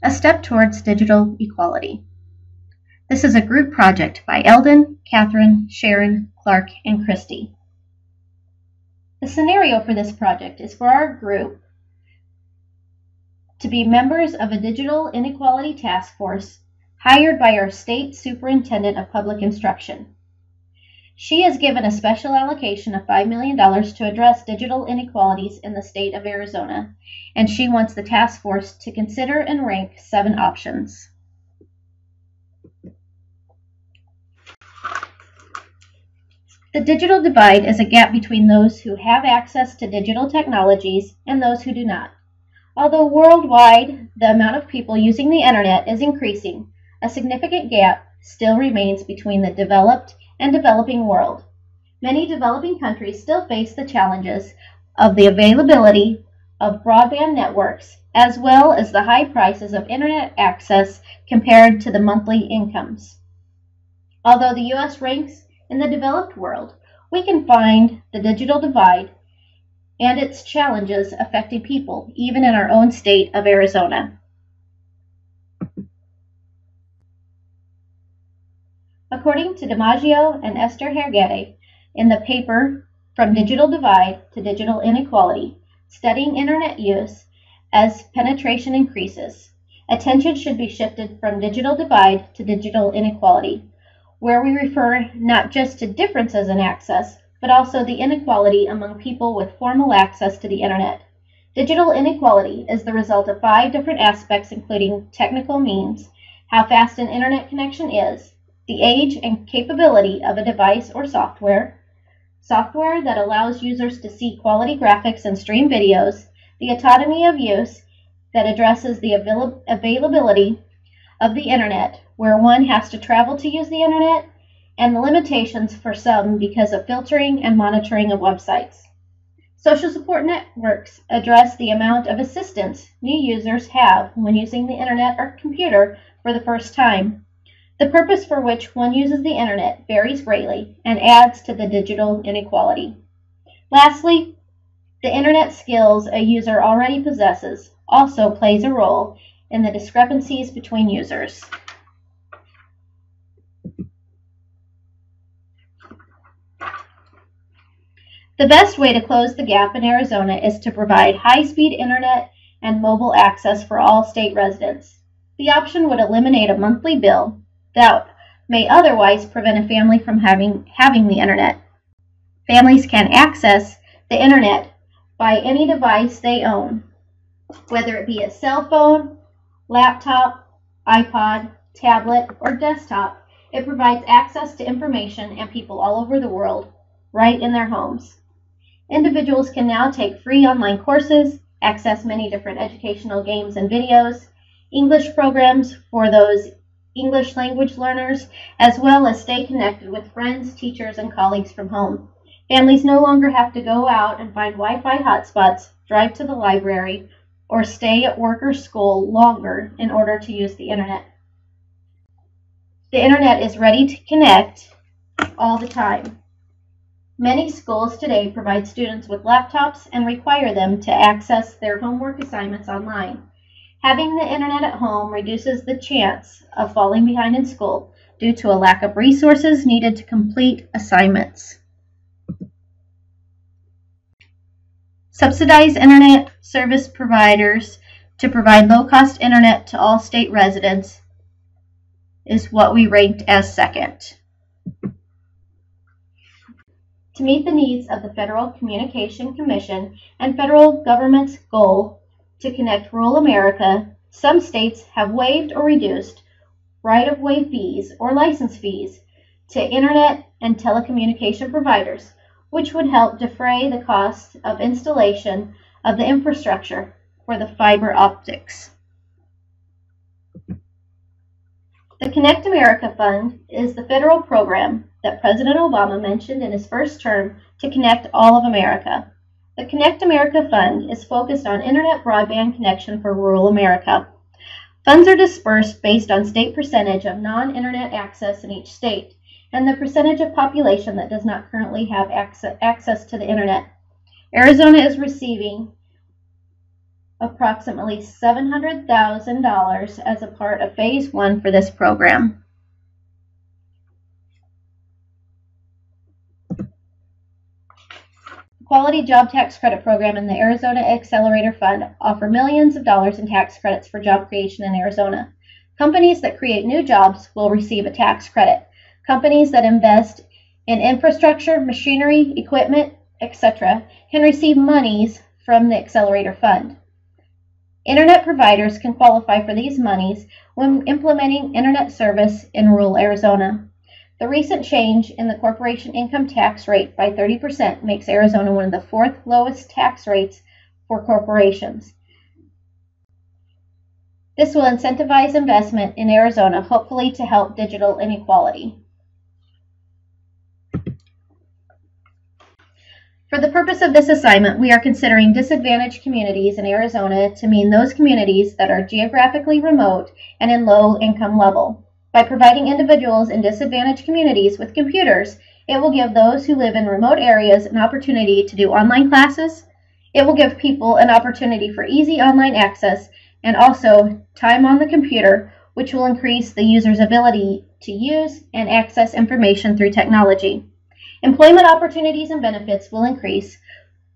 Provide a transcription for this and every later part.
A Step Towards Digital Equality. This is a group project by Eldon, Catherine, Sharon, Clark, and Christy. The scenario for this project is for our group to be members of a digital inequality task force hired by our state superintendent of public instruction. She is given a special allocation of $5 million to address digital inequalities in the state of Arizona, and she wants the task force to consider and rank 7 options. The digital divide is a gap between those who have access to digital technologies and those who do not. Although worldwide the amount of people using the internet is increasing, a significant gap still remains between the developed and developing world. Many developing countries still face the challenges of the availability of broadband networks as well as the high prices of internet access compared to the monthly incomes. Although the U.S. ranks in the developed world, we can find the digital divide and its challenges affecting people even in our own state of Arizona. According to DiMaggio and Esther Hergede, in the paper From Digital Divide to Digital Inequality, Studying Internet Use as Penetration Increases, attention should be shifted from digital divide to digital inequality, where we refer not just to differences in access, but also the inequality among people with formal access to the internet. Digital inequality is the result of 5 different aspects, including technical means, how fast an internet connection is, the age and capability of a device or software that allows users to see quality graphics and stream videos, the autonomy of use that addresses the availability of the internet, where one has to travel to use the internet, and the limitations for some because of filtering and monitoring of websites. Social support networks address the amount of assistance new users have when using the internet or computer for the first time. The purpose for which one uses the internet varies greatly and adds to the digital inequality. Lastly, the internet skills a user already possesses also plays a role in the discrepancies between users. The best way to close the gap in Arizona is to provide high-speed internet and mobile access for all state residents. The option would eliminate a monthly bill that may otherwise prevent a family from having the internet. Families can access the internet by any device they own, whether it be a cell phone, laptop, iPod, tablet, or desktop. It provides access to information and people all over the world right in their homes. Individuals can now take free online courses, access many different educational games and videos, English programs for those English language learners, as well as stay connected with friends, teachers, and colleagues from home. Families no longer have to go out and find Wi-Fi hotspots, drive to the library, or stay at work or school longer in order to use the internet. The internet is ready to connect all the time. Many schools today provide students with laptops and require them to access their homework assignments online. Having the internet at home reduces the chance of falling behind in school due to a lack of resources needed to complete assignments. Subsidize internet service providers to provide low-cost internet to all state residents is what we ranked as second. To meet the needs of the Federal Communication Commission and federal government's goal to connect rural America, some states have waived or reduced right-of-way fees or license fees to internet and telecommunication providers, which would help defray the cost of installation of the infrastructure for the fiber optics. The Connect America Fund is the federal program that President Obama mentioned in his first term to connect all of America. The Connect America Fund is focused on internet broadband connection for rural America. Funds are dispersed based on state percentage of non-internet access in each state and the percentage of population that does not currently have access to the internet. Arizona is receiving approximately $700,000 as a part of Phase 1 for this program. Quality Job Tax Credit Program and the Arizona Accelerator Fund offer millions of dollars in tax credits for job creation in Arizona. Companies that create new jobs will receive a tax credit. Companies that invest in infrastructure, machinery, equipment, etc., can receive monies from the Accelerator Fund. Internet providers can qualify for these monies when implementing internet service in rural Arizona. The recent change in the corporation income tax rate by 30% makes Arizona one of the fourth lowest tax rates for corporations. This will incentivize investment in Arizona, hopefully to help digital inequality. For the purpose of this assignment, we are considering disadvantaged communities in Arizona to mean those communities that are geographically remote and in low income level. By providing individuals in disadvantaged communities with computers, it will give those who live in remote areas an opportunity to do online classes. It will give people an opportunity for easy online access and also time on the computer, which will increase the user's ability to use and access information through technology. Employment opportunities and benefits will increase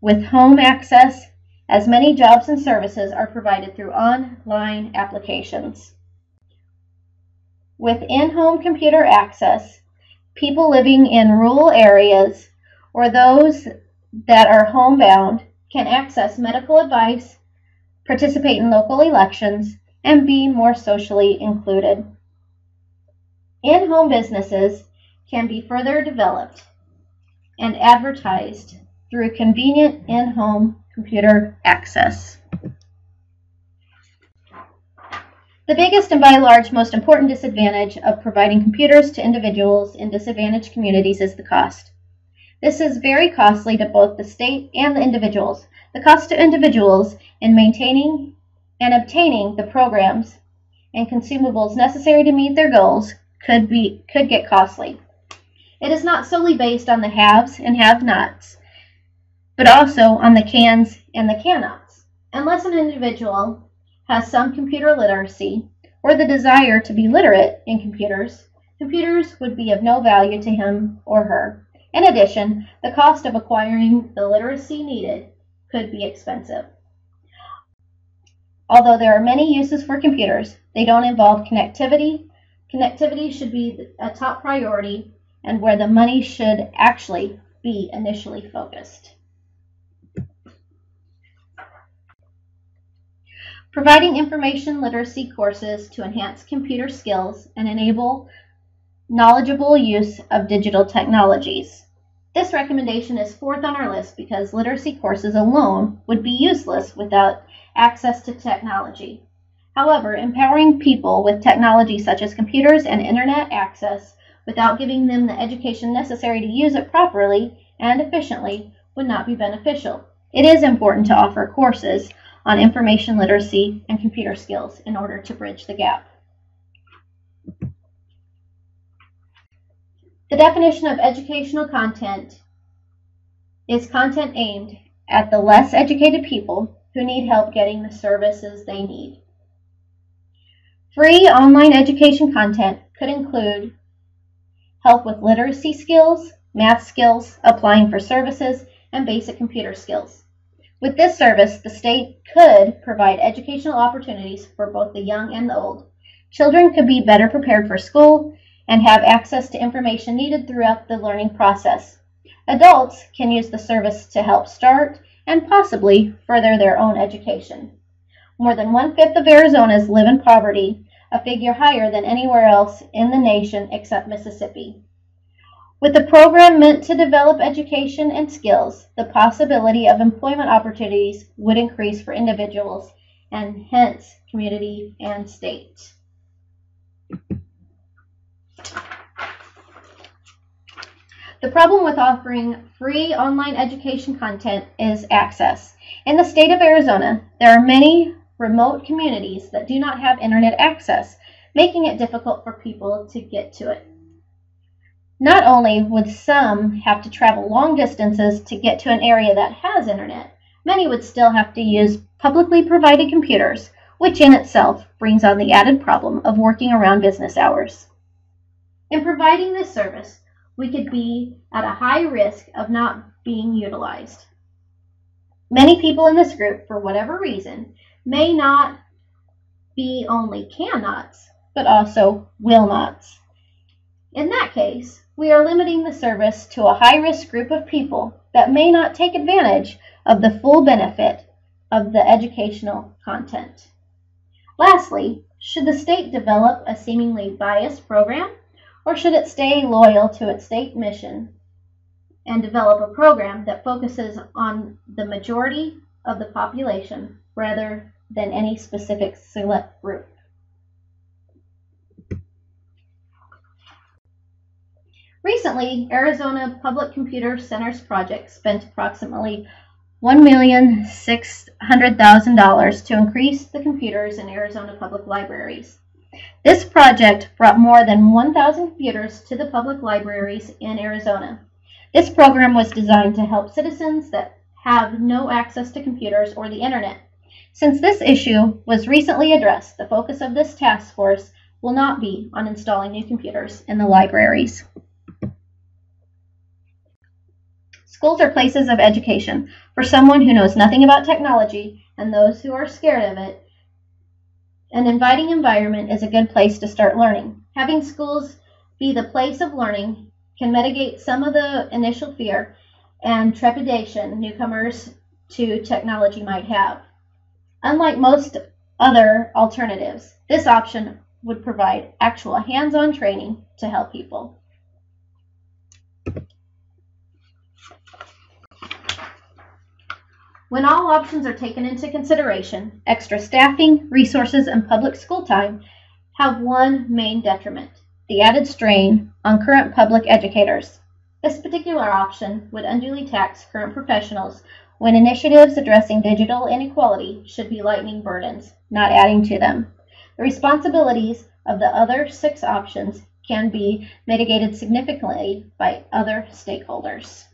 with home access, as many jobs and services are provided through online applications. With in-home computer access, people living in rural areas or those that are homebound can access medical advice, participate in local elections, and be more socially included. In-home businesses can be further developed and advertised through convenient in-home computer access. The biggest and by large most important disadvantage of providing computers to individuals in disadvantaged communities is the cost. This is very costly to both the state and the individuals. The cost to individuals in maintaining and obtaining the programs and consumables necessary to meet their goals could get costly. It is not solely based on the haves and have-nots, but also on the cans and the can-nots. Unless an individual has some computer literacy or the desire to be literate in computers, computers would be of no value to him or her. In addition, the cost of acquiring the literacy needed could be expensive. Although there are many uses for computers, they don't involve connectivity. Connectivity should be a top priority and where the money should actually be initially focused. Providing information literacy courses to enhance computer skills and enable knowledgeable use of digital technologies. This recommendation is fourth on our list because literacy courses alone would be useless without access to technology. However, empowering people with technology such as computers and internet access without giving them the education necessary to use it properly and efficiently would not be beneficial. It is important to offer courses on information literacy and computer skills in order to bridge the gap. The definition of educational content is content aimed at the less educated people who need help getting the services they need. Free online education content could include help with literacy skills, math skills, applying for services, and basic computer skills. With this service, the state could provide educational opportunities for both the young and the old. Children could be better prepared for school and have access to information needed throughout the learning process. Adults can use the service to help start and possibly further their own education. More than 1/5 of Arizonans live in poverty, a figure higher than anywhere else in the nation except Mississippi. With a program meant to develop education and skills, the possibility of employment opportunities would increase for individuals and hence community and state. The problem with offering free online education content is access. In the state of Arizona, there are many remote communities that do not have internet access, making it difficult for people to get to it. Not only would some have to travel long distances to get to an area that has internet, many would still have to use publicly provided computers, which in itself brings on the added problem of working around business hours. In providing this service, we could be at a high risk of not being utilized. Many people in this group, for whatever reason, may not be only can-nots, but also will-nots. In that case, we are limiting the service to a high-risk group of people that may not take advantage of the full benefit of the educational content. Lastly, should the state develop a seemingly biased program, or should it stay loyal to its state mission and develop a program that focuses on the majority of the population rather than any specific select group? Recently, Arizona Public Computer Center's project spent approximately $1,600,000 to increase the computers in Arizona public libraries. This project brought more than 1,000 computers to the public libraries in Arizona. This program was designed to help citizens that have no access to computers or the internet. Since this issue was recently addressed, the focus of this task force will not be on installing new computers in the libraries. Schools are places of education. For someone who knows nothing about technology and those who are scared of it, an inviting environment is a good place to start learning. Having schools be the place of learning can mitigate some of the initial fear and trepidation newcomers to technology might have. Unlike most other alternatives, this option would provide actual hands-on training to help people. When all options are taken into consideration, extra staffing, resources, and public school time have one main detriment: the added strain on current public educators. This particular option would unduly tax current professionals when initiatives addressing digital inequality should be lightening burdens, not adding to them. The responsibilities of the other 6 options can be mitigated significantly by other stakeholders.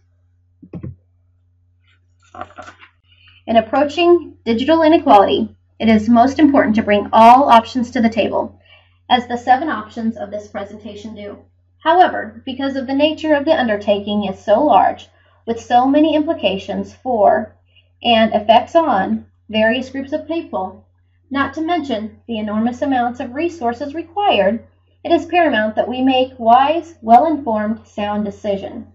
In approaching digital inequality, it is most important to bring all options to the table, as the 7 options of this presentation do. However, because of the nature of the undertaking is so large, with so many implications for and effects on various groups of people, not to mention the enormous amounts of resources required, it is paramount that we make wise, well-informed, sound decisions.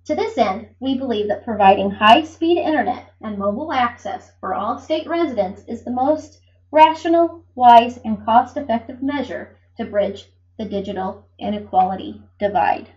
To this end, we believe that providing high-speed internet and mobile access for all state residents is the most rational, wise, and cost-effective measure to bridge the digital inequality divide.